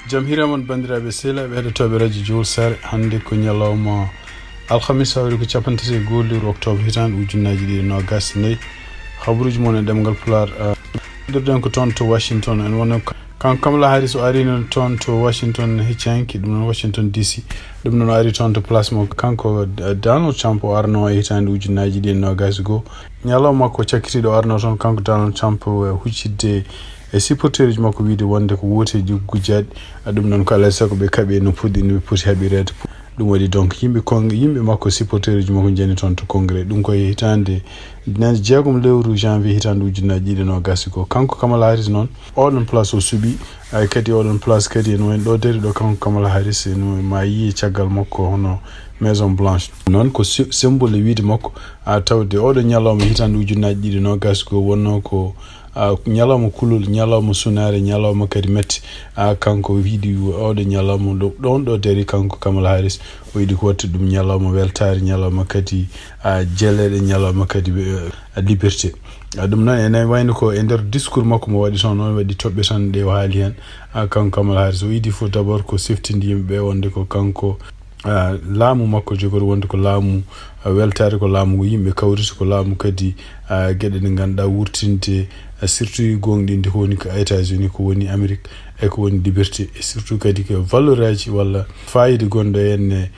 Jamhira mon bandiraɓe sehilaɓe heɗotoɓe radio Jowol Sare hande ko ñalawma alhamis hawri ko capantati gollirɗo octobre hitande ujunnaji ɗiɗi nogas nayyi habaruji moon e ɗemgal Pulaar dirɗen ko toon to Washington en wonno kanko Kamala Harris o ari noon toon to Washington heccanki ɗum noon Washington DC ɗum noon o ari toon to place mo kanko Donald Trump o arno e hitande ujunnaji ɗiɗi nogas goho ñalawma makko cakkitiɗo o arno toon kanko Donald Trump huccidde e supporteur uji makko wiide wonde ko woteji gujjaɗi ɗum noon ko alay saago ɓe kaaɓi no puɗɗi no ɓe poti haɓirede ɗum waɗi donc yimɓe makko supporteur uji makko jeni toon to congrès ɗum koye hitande ñande 6 lewru janvier hitande ujunnaji ɗiɗi nogas goho kanko Kamala Harris noon oɗon place o suuɓi kadi oɗon place kadi en wayno ɗo dari ɗo kanko Kamala Harris no ma yi caggal makko hono Maison Blanche noon ko symbole wiide makko tawde oɗo ñalawma hitande ujunnaji ɗiɗi nogas goho wonno ko ñalawma kulol ñalawma sunare ñalawma kadi metti kanko wiidi oɗo ñalawma ɗon ɗo dari kanko Kamala Harris o yiiɗi ko watta ɗum ñalawma weltare ñalawma kadi jeleɗe ñalawma kadi liberté ɗum noon ene wayno ko e nder discours makko mo waɗi toon on waɗi toɓɓe tan ɗe o haali hen kanko Kamala Harris o yiiɗi fof d' abord ko siftinde yimɓeɓe wonde ko kanko laamu makko jogori wonde ko laamu weltare ko laamu yimɓe kawrita ko laamu kadi gueɗe ɗe ganduɗa wurtinde surtout gonɗinde ko woni ko États-Unis ko woni Amérique e ko woni liberté et surtout kadi ko valeur aji walla fayida gonɗo henne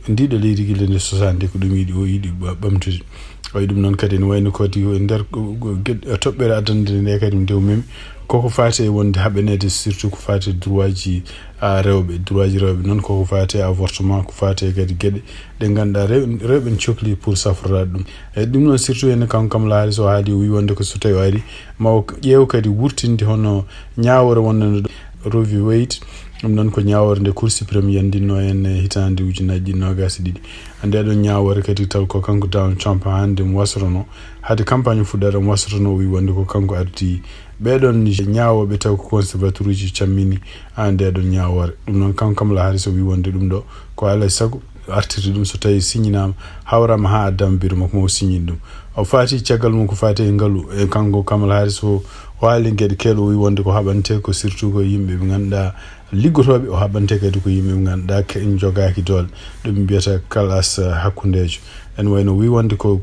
ndiɗo leydi guila nde 60 ko ɗum o yiiɗi ɓamtude wayi ɗum noon kadi ne wayno kadi e nder toɓɓere addande nde kadi ndew memi koko fati e wonde haɓanede surtout ko fati droit ji rewɓe noon koko fati avortement ko fati kadi gueɗe ɗe ganduɗa rewɓe ne cohli pour safrorade ɗum e ɗum noon surtout henne kanko Kamala Harris o haali o wi wonde ko so tawi o ari ma o ƴeew kadi wurtinde hono ñawore wonnano Roe v Wade ɗum noon ko ñawore nde Cour suprême yandinno en hitande ujunnaji ɗiɗi nogas ɗiɗi nde ɗon ñawore kadi taw ko kanko Donald Trump hande mo wasrono haade campagne fuɗɗare mo wasrono o wi wonde ko kanko ardi ɓeɗon ñawoɓe taw ko conservateur uji cammini ndeɗon ñawore ɗum noon kanko Kamala Harris o wi wonde ɗum ɗo ko alay saago artirde ɗum so tawi signinama hawrama ha addama biro makko mo signini ɗum o fati caggal mum ko fati e ngaalu e kanko Kamala Harris o haali gueɗe keeɗo o wi wonde ko haɓante ko surtout ko yimɓe ɓe ganduɗa liggotoɓe o haɓante kadi ko yimɓe ɓe ganduɗa jogaki doole ɗum mbiyata classe hakkudejo en wayno wi wonde ko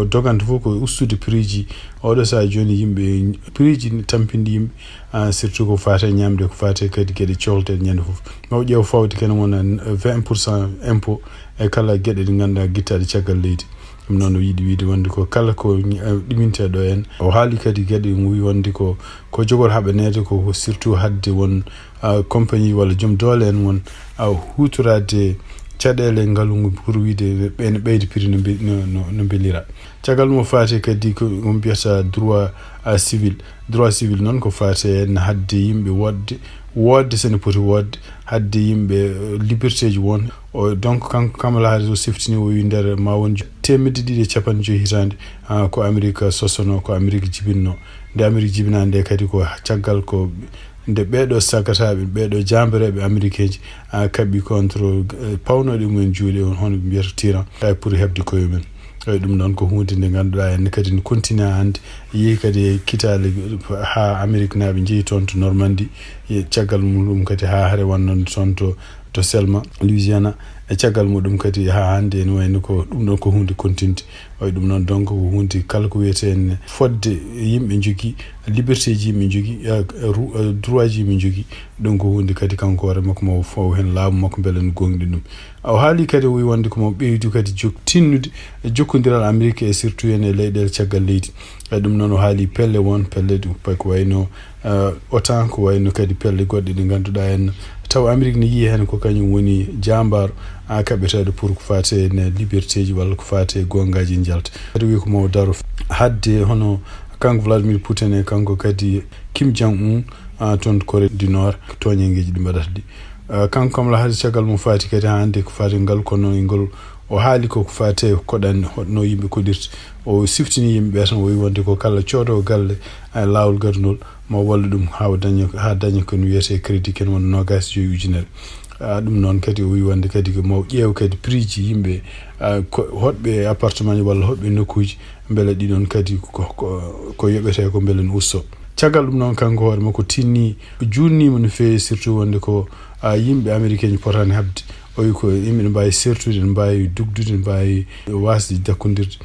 doganta fof ko ustude prix ji oɗo saaha joni yimɓe prix ji tampinde yimɓe surtout ko fate ñamde ko fate kadi gueɗe cohleteɗe ñande foof maw ƴeew fawde kene wona 20% impôt e kala gueɗe ɗe ganduɗa guittaɗe caggal leydi ɗum noon o yiiɗi wiide wonde ko kala ko ɗiminteɗo en o haali kadi gueɗe wi wonde ko jogor haɓanede ko surtout hadde won compagnie walla joom doole en won hutorade caɗele ngaalu pour wiide ɓene ɓeyde prix no beelira caggal mo fati kadi ko on mbiyata droit civil noon ko fati en hadde yimɓe wodde sene poti wodde hadde yimɓe liberté ji won donc kanko Kamala Harris o siftini o wi nder ma won 250 hitande ko Amérique sosono ko Amérique jibinno nde Amérique jibinade nde kadi ko caggal ko nde ɓeɗo sagataɓe ɓeɗo jambereɓe américain ji kaɓɓi contre pawnoɗe mumen juuɗe on hono ɓe mbiyata tyran pour heɓde koyemumen ɗum noon ko hunde nde ganduɗa henne kadi ne continue hande yeehi kadi e kitale ha Amérique naaɓe jeehi toon to Normandie caggal muɗum kadi ha haare wannode toon to Selma Louisiana e caggal muɗum kadi ha hande ene wayno ko ɗum ɗon ko hunde continde way ɗum noon donc ko hunde kala ko wiyete en fodde yimɓe jogui liberté ji yimɓe jogui droit ji yimɓe jogui ɗum ko hunde kadi kanko hoore makko mo faw hen laamu makko beele no gonɗi ɗum o haali kadi o wi wonde komo ɓeydu kadi tinnude jokkodiral Amérique e surtout en e leyɗele caggal leydi ɗum noon o haali pelle ko wayno OTAN ko wayno kadi pelle goɗɗe ɗe ganduɗa en taw Amérique ne yii hen ko kañum woni jambaro kaɓetede pour ko fate ne liberté ji walla ko fate gongaji jalta kadi wi ko mo daro hadde hono kanko Vladimir Putin e kanko kadi Kim Jong Un toon Corée du Nord toñengueji ɗi mbaɗata ɗi kanko Kamala Harris caggal mum fati kadi hande ko fate ngal kono e ngol o haali ko fate koɗanne no yimɓe koɗirta o siftini yimɓe tan o wi wonde ko kala coodowo galle lawol gadunol ma walla ɗum ha daña ko no wiyete crédit ken won 25 ujunere ɗum noon kadi o wi wonde kadi ko maw ƴeew kadi prix ji yimɓe hoɗɓe appartement ji walla hoɗɓe nokkuji beele ɗiɗon kadi ko yoɓete ko beele ne usto caggal ɗum noon kanko hoore makko tinni junnima no feewi surtout wonde ko yimɓe américain potani habde o wi ko yimɓe ne mbawi sertude ne mbawi dugdude ne mbawi wasde dakkodirde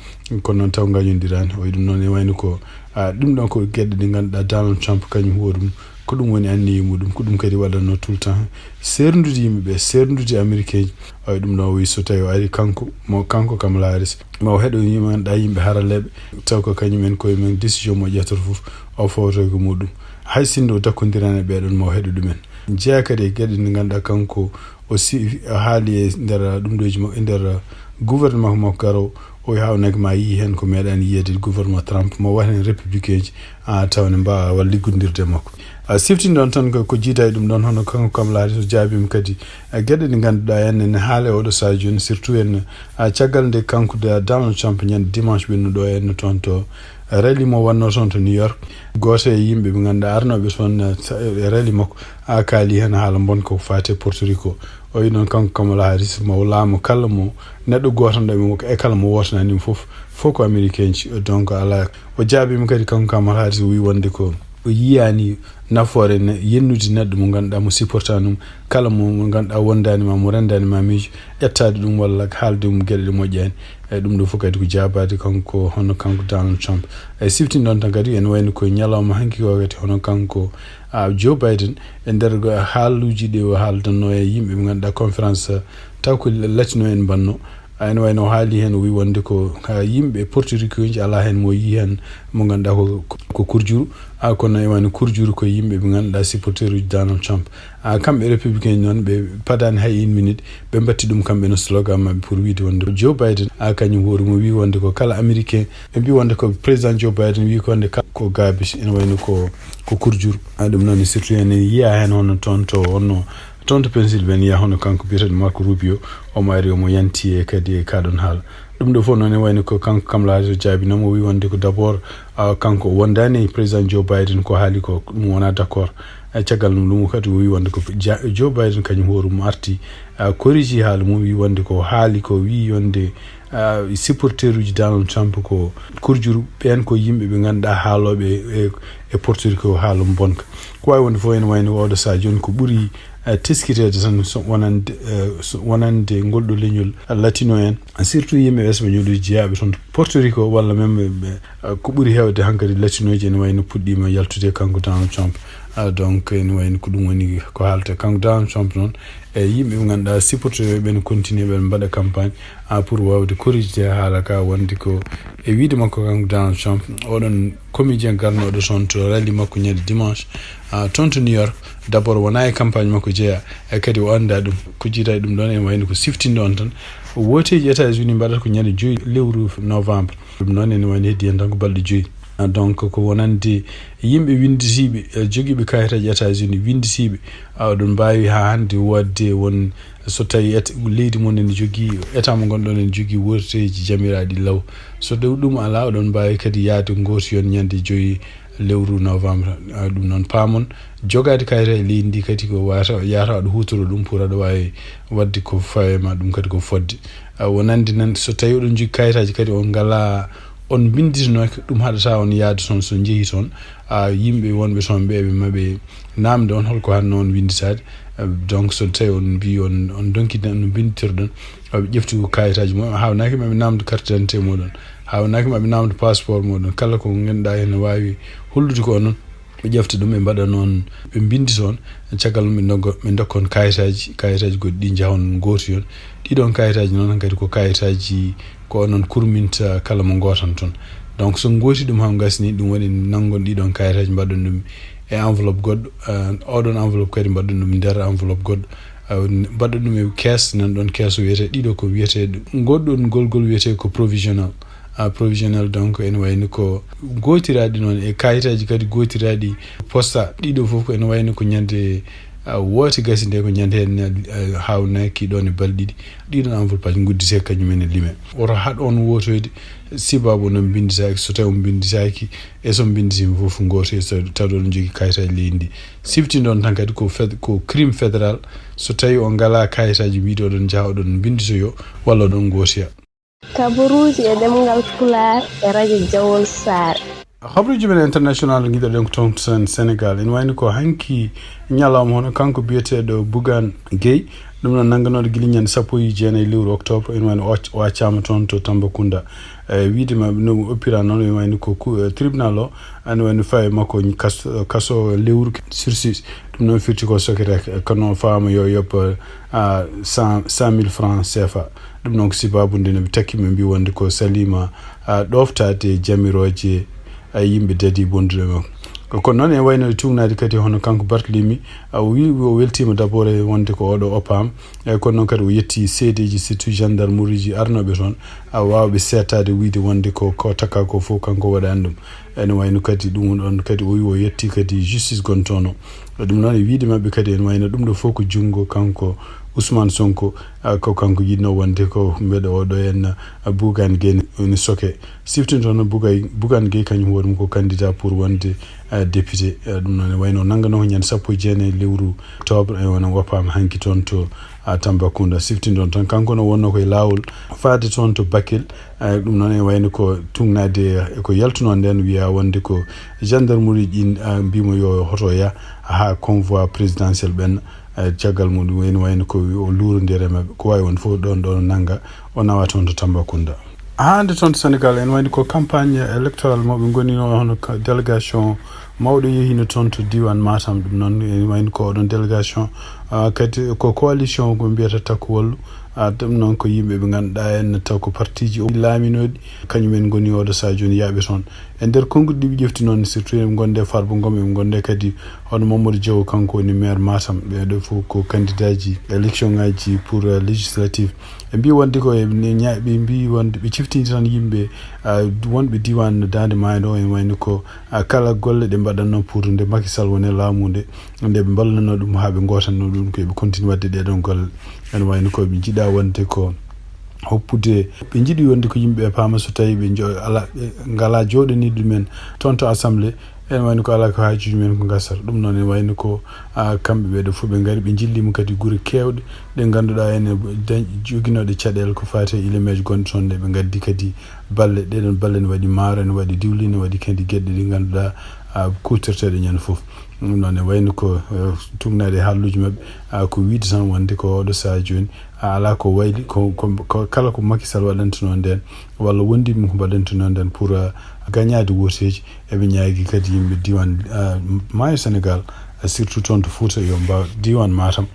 kono noon taw gañodirani o wi ɗum noon e wayno ko ɗum ɗon ko gueɗe ɗe ganduɗa Donald Trump kañum hoɗum ko ɗum woni anniye muɗum ko ɗum kadi waɗatno tout le temps serdude yimɓeɓe serdude américain ji o wi ɗum ɗon o wi so tawi o ari kanko kam laaris ma o heeɗo ganduɗa yimɓe haraleɓe taw ko kañumen koye men décision mo ƴettata foof o fawto ko muɗum hay sinno o dakkodirani e ɓeɗon ma o heeɗo ɗumen jeeya kadi e gueɗe ɗe ganduɗa kanko aussi haali e nder ɗum ɗoji makko e nder gouvernement makko garowo o hawnaki ma yi hen ko meeɗani yiyede gouvernement Trump mo wat hen républicain ji taw ne mbawa liggodirde makko siftinde ɗon tan ko jiita e ɗum ɗon hono kanko kam laari so jaabima kadi gueɗe ɗe ganduɗa enne ne haala oɗo saha joni surtout en caggal nde kanko Donald Trump ñande dimanche ɓennuɗo en toon to rally mo wanno toon to New York goto e yimɓe ɓe ganduɗa arnoɓe toon rally makko kaali hen haala bonka ko fate Porto Rico o wi noon kanko Kamala Harris mo laamu kala mo neɗɗo gotanɗo e kala mo wotananimo fof ko américain ji donc ala o jaabima kadi kanko Kamala Harris wi wonde ko o yiyani nafoore yennude neɗɗo mo ganduɗa mo supporta num kala mo ganduɗa wondanima mo rendanima miijo ƴettade ɗum walla haalde ɗum gueɗe ɗe moƴƴani eyyi ɗum ɗo fof kadi ko jabade kanko Donald Trump eyyi siftini ɗon tan kadi ene wayno koye ñalawma hanki ko kadi hono kanko Joe Biden e nder haaluji ɗi o haaldanno e yimɓe ɓe ganduɗa conférence taw ko latino en banno ene wayno o haali hen o wi wonde ko yimɓe Porto Rico ji ala hen mo yi hen mo ganduɗa ko kurjuru kono e wayno kurjuru ko yimɓe ɓe ganduɗa supporteur uji Donald Trump kamɓe républicain noon ɓe padani hay 1 minute ɓe batti ɗum kamɓe no slogan mabɓe pour wiide wonde Joe Biden kañum hoore mo wi wonde ko kala américain ɓe mbi wonde ko président Joe Biden wi ko wonde ko gaabi ene wayno ko kurjuru ɗum noon surtout en yiya hen hono toon to Pennsylvania hono kanko biyeteɗo Marco Rubio omo ari omo yanti e kadi e kaɗon haala ɗum ɗo fof noon e wayno ko kanko kam laato jaabinoma o wi wonde ko d' abord kanko wondani président Joe Biden ko haali ko ɗum wona d' accord caggal ɗum kadi o wi wonde ko Joe Biden kañum hoore mum arti corrigi haala mum wi wonde ko haali ko wi wonde supporteur uji Donald Trump ko kurjuru ɓen ko yimɓe ɓe ganduɗa haaloɓe e Porto Rico haala bonka ko wawi wonde fof ene wayno oɗo saha joni ko ɓuuri teskitede tan wonande ngolɗo leñol latino en surtout yimɓe espagnol jeeyaɓe toon Porto Rico walla même ko ɓuuri hewde hankkadi latinoji ene wayno puɗɗima yaltude kanko Donald Trump donc ene wayno ko ɗum woni ko haalata kanko Donald Trump noon e yimɓe ɓe ganduɗa supporteur ɓe ne continue ɓe mbaɗa campagne pour wawde corrigide haala ka wonde ko e wiide makko kanko Donald Trump oɗon comédien garnoɗo toon to rally makko ñande dimanche toon to New York d' abord wona e campagne makko jeeya e kadi o anda ɗum ko jiita e ɗum ɗon ene wayno ko siftinde on tan woteji États-Unis mbaɗata ko ñande 5 lewru novembre ɗum noon ene wayno heddi hen tan ko balɗe 5 donc ko wonande yimɓe winditiɓe joguiɓe kayitaji États-Unis winditiɓe oɗon mbawi ha hande wadde won so tawi leydi mon ene jogui état mo gonɗon ene jogui worteji jamiraɗi law so dow ɗum ala oɗon mbawi kadi yaade goto yon ñande 5 lewru novembre ɗum noon paamon jogade kayita e leydi ndi kadi ko yata waɗa hutoro ɗum pour aɗa wawi wadde ko fawema ɗum kadi ko fodde wonande nan so tawi oɗon jogui kayitaji kadi on ngala on binditino ɗum haɗata on yaade toon so jeehi toon yimɓe wonɓe toon ɓeɓe maɓe namde on holko hanno on winditade donc so tawi on mbi on donkide no binditirɗon ɓe ƴefti kayitaji mumen hawnaki maɓe namde carte d'identité moɗon hawnaki maɓe namde passeport moɗon kala ko ganduɗa hen wawi hollude ko onon ɓe ƴefta ɗum ɓe mbaɗa noon ɓe bindi toon caggal ɗum ɓe dokkon kayitaji goɗɗi ɗi jahon goto yon ɗiɗon kayitaji noon kadi ko kayitaji ko onon kurminta kala mo gotan toon donc so gooti ɗum ha gasni ɗum waɗi nanggon ɗiɗon kayitaji mbaɗon ɗum e enveloppe goɗɗo oɗon enveloppe kadi mbaɗon ɗum nder enveloppe goɗɗo mbaɗa ɗum e caisse nan ɗon caisse wiyete ɗiɗo ko wiyeteɗo goɗɗon golgol wiyete ko provisionnel donc ene wayno ko gotiraɗi noon e kayitaji kadi gotiraɗi posta ɗiɗo foof ko ene wayno ko ñande wooti gasi nde ko ñande hen hawnaki ɗon e balɗe ɗiɗi ɗiɗon enveloppe aji guddite kañumen e lime oto haɗ on wotoyde sibabu no binditaki so tawi binditaki e so binditima foof goto so tawi ɗon jogui kayitaji leydi ndi siftinde on tan kadi ko crime fédéral so tawi o ngala kayitaji wiide oɗon jaaha oɗon binditoyo walla oɗon gootoya. Kabaruji e ɗemngal Pulaar e radio Jawol Saare. habruji men international ngiɗo ɗen ko toon sénégal ene wayni ko hanki ñalawma hono kanko biyeteɗo Bougane Gueye ɗum noon nangganoɗo guila ñande 19 lewru octobre ene wayno o accama toon to Tambacounda wiidema no oppira noon ene wayni ko tribunal o ene wayno fawi makko kaso lewru sursis ɗum noon firti ko sokete kono faama yo yoppa 100,000 francs CFA ɗum noon ko sibabude noɓe takkimo mbi wonde ko salima ɗoftade jamiroje yimɓe dadi bonduɗo makko kono noon e wayno tugnade kadi hono kanko Barthélémy o weltima d' abord e wonde ko oɗo opam eyyi kono noon kadi o yetti seedeji surtout gendarmerie ji arnoɓe toon wawɓe settade wiide wonde ko takka ko fof kanko waɗani ɗum ene wayno kadi ɗum ɗon kadi o wi o yetti kadi justice gontono ɗum noon e wiide mabɓe kadi ene wayno ɗum ɗo fof ko junggo kanko Ousmane Sonko ko kanko yinno wonde ko mbeɗa oɗo en Bougane Gueye ne soke siftinto noon Bougane Gueye kañum hoorema ko candidat pour wonde député ɗum noon e wayno nanggano ko ñande 19 lewru octobre e wona woppama hanki toon to Tambacounda siftinton tan kanko no wonno koye lawol faade toon to Bakel ɗum noon e wayno ko tugnade ko yaltuno nden wiya wonde ko gendarmerie ɗin mbimo yo hoto ya ha convoi présidentiel ɓen caggal muɗum ene wayno ko o lurodiri mabɓe ko wawi won fof ɗon nangga o nawa toon to Tambacounda hande toon to Sénégal ene wayno ko campagne électoral moɓe gonino hono délégation mawɗo yehino toon to diwan Matam ɗum noon ene wayno ko oɗon délégation kadi ko coalition ko mbiyata Takku Wallu ɗum noon ko yimɓe ɓe ganduɗa en taw ko parti ji laaminoɗi kañumen goni oɗo sa joni yaaɓe toon e nder konguɗi ɗiɓe ƴefti noon surtout eɓe gonde Farba Ngom eɓe gonde kadi hono Mamadou Diaw kanko woni maire Matam ɓeɗo fof ko candidat ji élection ngaji pour législative ɓe mbi wonde ko ɓe mbi wonde ɓe ciftini tan yimɓe wonɓe diwan Dande Maayo ɗo ene wayno ko kala golle ɗe mbaɗanno pour nde Macky Sall wone laamu nde ɓe ballano ɗum ha ɓe gotanno ɗum ko ɓe continue wadde ɗeɗon golle ene wayno ko ɓe jiiɗa wonde ko hoppude ɓe jiiɗi wonde ko yimɓe paama so tawi ɓe ngala joɗani ɗumen toon to assemblée ene wayno ko ala ko haajuji men ko gasata ɗum noon ene wayno ko kamɓe ɓeɗo fof ɓe ngari ɓe jillima kadi guure kewɗe ɗe ganduɗa ene joguinoɗe caɗele ko fate ilemeji gonɗe toon ɗe ɓe gaddi kadi balle ɗeɗon balle ne waɗi maaro ne waɗi diwli ne waɗi kadi gueɗɗe ɗe ganduɗa kutirteɗe ñande foof ɗum noon e wayno ko tugnade haalluji mabɓe ko wiide tan wonde ko oɗo saha joni ala ko wayli ko kala ko Macky Sall waɗantuno nden walla wondimo ko mbaɗantuno nden pour gagnade woteji eɓe ñaagui kadi yimɓe diwan maayo Sénégal surtout toon to Fouta yo mbaw diwan Matam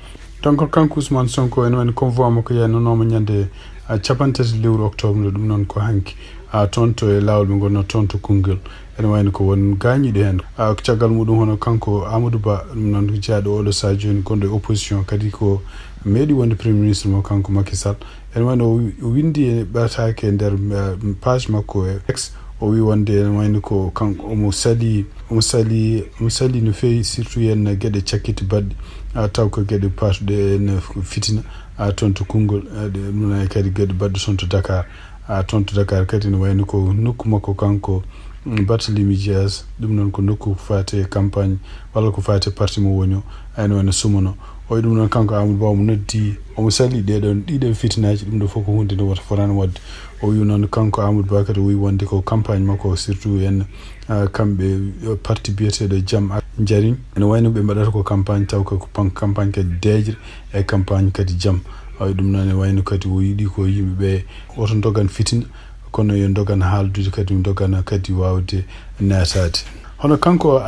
donc kanko Ousmane Sonko ene wayno convoi makko yananoma ñande 13 lewru octobre nde ɗum noon ko hanki toon to e lawol ɓe gonno toon to Koungheul ene wayno ko won gañiɗo hen caggal muɗum hono kanko Amadou Ba ɗum noon jaaɗo oɗo sa joni gonɗo e opposition kadi ko meeɗi wonde premier ministre mo kanko Macky Sall ene wayno o windi e ɓatake nder page makko e X o wi wonde ene wayno ko kanko omo sali no fewi surtout yen gueɗe cakkiti baɗɗi taw ko gueɗe patuɗe en fitina toon to Koungheul ɗum kadi gueɗe baɗɗe toon to Dakar toon to Dakar kadi ne wayno ko nokku makko kanko Barthélémy Dias ɗum noon ko nokku fate campagne walla ko fate parti mo woni o ene wayno sumano o ɗum noon kanko Amadou Ba mo noddi omo sali ɗiɗon fitinaji ɗum ɗo fof ko hunde nde wota forani wadde o wi noon kanko Amadou Ba kadi o wi wonde ko campagne makko surtout en kamɓe parti biyeteɗo Jaam Jariñ ene wayno ɓe mbaɗata ko campagne taw ko campagne kadi deejre e campagne kadi jaam ɗum noon e wayno kadi o yiiɗi ko yimɓeɓe oto dogan fitina kono yo dogan haaldude kadi dogan kadi wawde natade hono kanko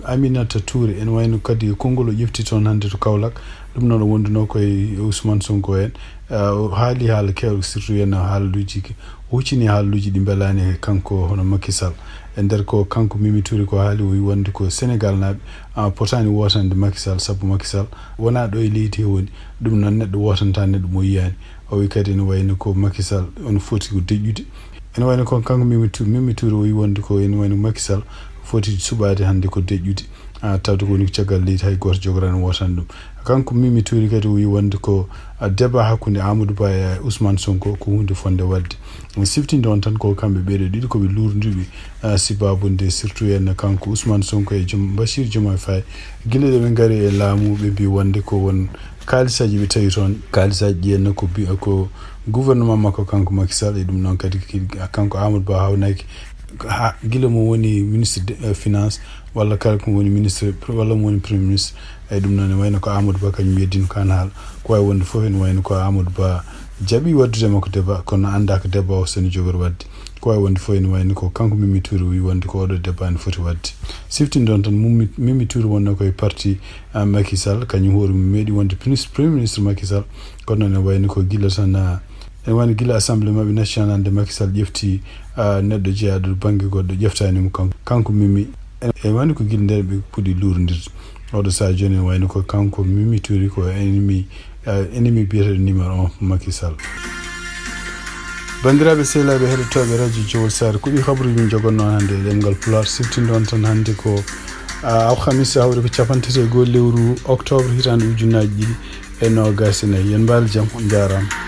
Aminata Touré ene wayno kadi konngol o ƴefti toon hannde to Kaolack ɗum noon o wonduno koye Ousmane Sonko en haali haala kewɗe surtout yen haaluji o huccini haaluji ɗi belani kanko hono Macky Sall e nder ko kanko Mimi Touré ko haali o wi wonde ko Sénégal naaɓe potani wotande Macky Sall sabu Macky Sall wona ɗo e leydi he woni ɗum noon neɗɗo wotanta neɗɗo mo yiyani o wi kadi ne wayno ko Macky Sall on foti ko deƴƴude ene wayno ko kanko Mimi Touré o wi wonde ko ene wayno Macky Sall foti suɓade hannde ko deƴƴude tawde ko woni ko caggal leydi hay goto jogorani wotan ɗum kanko Mimi Touré kadi o wi wonde ko débat hakkude Amadou Ba e Ousmane Sonko ko hunde fonde wadde siftinde on tan ko kamɓe ɓeɗo ɗiɗi koɓe lurdiriɓe sibabude surtout en kanko Ousmane Sonko e Bassirou Diomaye Faye guila ɗe ɓe gaari e laamu ɓe mbi wonde ko won kaalisaji ɓe tawi toon kaalisaji ɗi henna ko gouvernement makko kanko Macky Sall e ɗum noon kadi kanko Amadou Ba hawnaki gila mo woni ministre finance walla kala ko woni ministre walla mo woni premier ministre ay dum non wayno ko Amadou Ba kanyum yeddin kan haal ko way wonde fof en wayno ko Amadou Ba jaɓi waddude makko débat kono anda ko débat o sene jogor wadde ko way wonde fof en wayno ko kanko Mimi Touré wi wonde ko oɗo débat ne foti wadde siftindon tan Mimi Touré wonno koye parti Macky Sall kañum hoore mum meeɗi wonde premier ministre Macky Sall kono noon wayno ko gila tan en wani gila assemblée maɓɓe national de Macky Sall ƴefti neɗɗo jeeyaɗo banggue goɗɗo ƴeftanimo kanko Mimi en wani ko gila nder ɓe puɗɗi lurodirde oɗo sa joni en wayno ko kanko Mimi Touré ko ennemi biyeteɗo numéro 1 Macky Sall. bandiraɓe sehlaɓe heɗotoɓe radio Jowol Sare kuuɓi habaruji min jogonno hannde e ɗemgal Pulaar siftinde on tan hannde ko alhamisa hawre ko 31 lewru octobre hitande 2024 yen mbaali jaam on jarama.